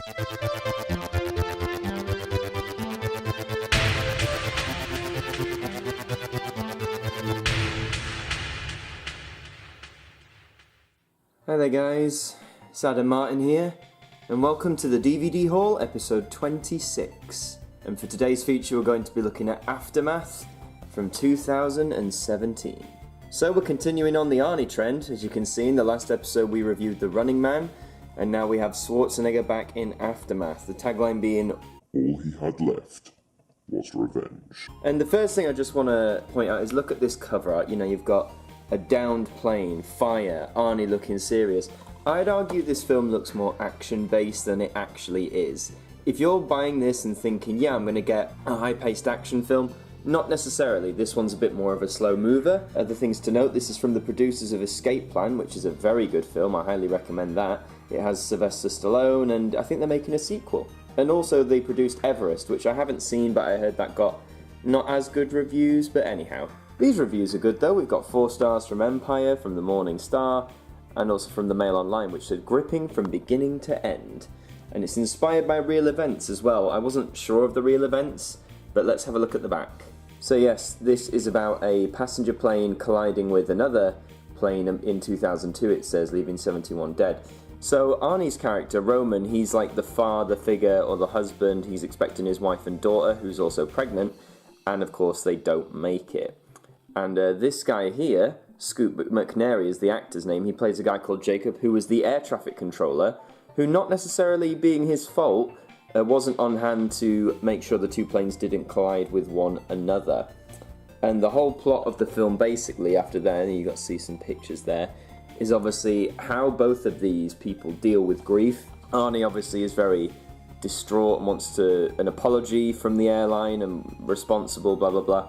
Hi there guys, it's Martyn here, and welcome to the DVD Haul episode 26. And for today's feature we're going to be looking at Aftermath from 2017. So we're continuing on the Arnie trend. As you can see, in the last episode we reviewed The Running Man, and now we have Schwarzenegger back in Aftermath, the tagline being, "All he had left was revenge." And the first thing I just want to point out is look at this cover art. You know, you've got a downed plane, fire, Arnie looking serious. I'd argue this film looks more action-based than it actually is. If you're buying this and thinking, yeah, I'm going to get a high-paced action film, not necessarily. This one's a bit more of a slow mover. Other things to note, this is from the producers of Escape Plan, which is a very good film. I highly recommend that. It has Sylvester Stallone, and I think they're making a sequel. And also they produced Everest, which I haven't seen, but I heard that got not as good reviews, but anyhow. These reviews are good though. We've got 4 stars from Empire, from the Morning Star, and also from the Mail Online, which said gripping from beginning to end. And it's inspired by real events as well. I wasn't sure of the real events, but let's have a look at the back. So yes, this is about a passenger plane colliding with another plane in 2002, it says, leaving 71 dead. So Arnie's character, Roman, he's like the father figure or the husband. He's expecting his wife and daughter, who's also pregnant, and of course they don't make it. And this guy here, Scoot McNairy is the actor's name. He plays a guy called Jacob, who was the air traffic controller, who, not necessarily being his fault, wasn't on hand to make sure the two planes didn't collide with one another. And the whole plot of the film, basically, after that, and you got to see some pictures there, is obviously how both of these people deal with grief. Arnie obviously is very distraught and wants an apology from the airline and responsible, blah, blah, blah.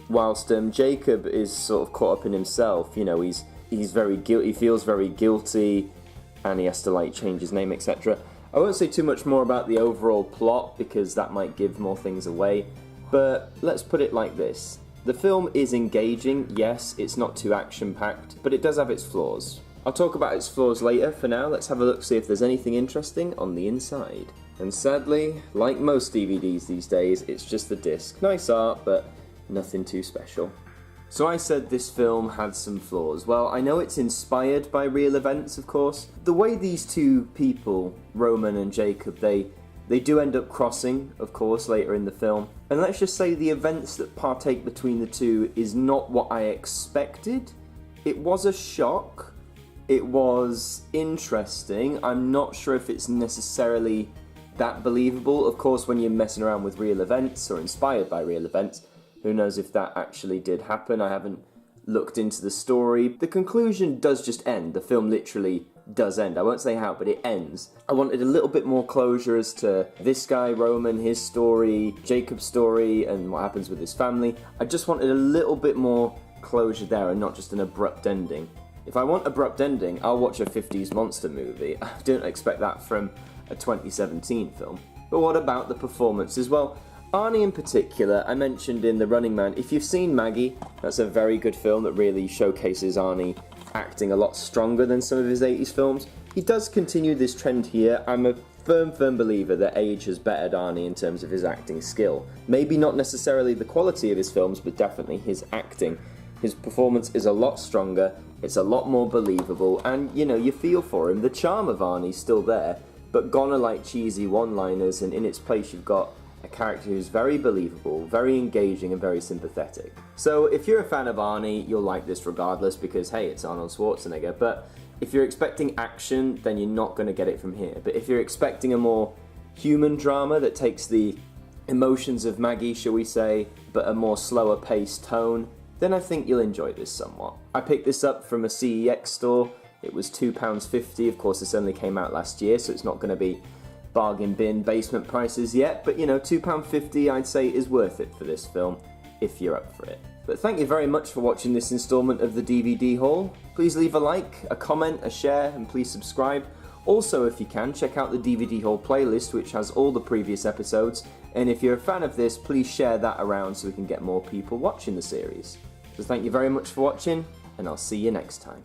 Whilst Jacob is sort of caught up in himself. You know, he's very guilty, he feels very guilty, and he has to like change his name, etc. I won't say too much more about the overall plot because that might give more things away, but let's put it like this. The film is engaging, yes, it's not too action-packed, but it does have its flaws. I'll talk about its flaws later. For now, let's have a look, see if there's anything interesting on the inside. And sadly, like most DVDs these days, it's just the disc. Nice art, but nothing too special. So I said this film had some flaws. Well, I know it's inspired by real events, of course. The way these two people, Roman and Jacob, they do end up crossing, of course, later in the film. And let's just say the events that partake between the two is not what I expected. It was a shock. It was interesting. I'm not sure if it's necessarily that believable. Of course, when you're messing around with real events or inspired by real events, who knows if that actually did happen. I haven't looked into the story. The conclusion does just end. The film literally does end. I won't say how, but it ends. I wanted a little bit more closure as to this guy, Roman, his story, Jacob's story, and what happens with his family. I just wanted a little bit more closure there and not just an abrupt ending. If I want abrupt ending, I'll watch a 50s monster movie. I don't expect that from a 2017 film. But what about the performances? Well, Arnie in particular, I mentioned in The Running Man. If you've seen Maggie, that's a very good film that really showcases Arnie acting a lot stronger than some of his 80s films. He does continue this trend here. I'm a firm believer that age has bettered Arnie in terms of his acting skill. Maybe not necessarily the quality of his films, but definitely his acting. His performance is a lot stronger, it's a lot more believable, and you know, you feel for him. The charm of Arnie's still there, but gone are like cheesy one-liners, and in its place you've got a character who's very believable, very engaging, and very sympathetic. So if you're a fan of Arnie, you'll like this regardless because, hey, it's Arnold Schwarzenegger. But if you're expecting action, then you're not going to get it from here. But if you're expecting a more human drama that takes the emotions of Maggie, shall we say, but a more slower paced tone, then I think you'll enjoy this somewhat. I picked this up from a CEX store. It was £2.50. Of course, this only came out last year, so it's not going to be bargain bin basement prices yet, but you know, £2.50 I'd say is worth it for this film if you're up for it. But thank you very much for watching this installment of the DVD haul. Please leave a like, a comment, a share, and please subscribe. Also, if you can, check out the DVD haul playlist, which has all the previous episodes, and if you're a fan of this, please share that around so we can get more people watching the series. So thank you very much for watching, and I'll see you next time.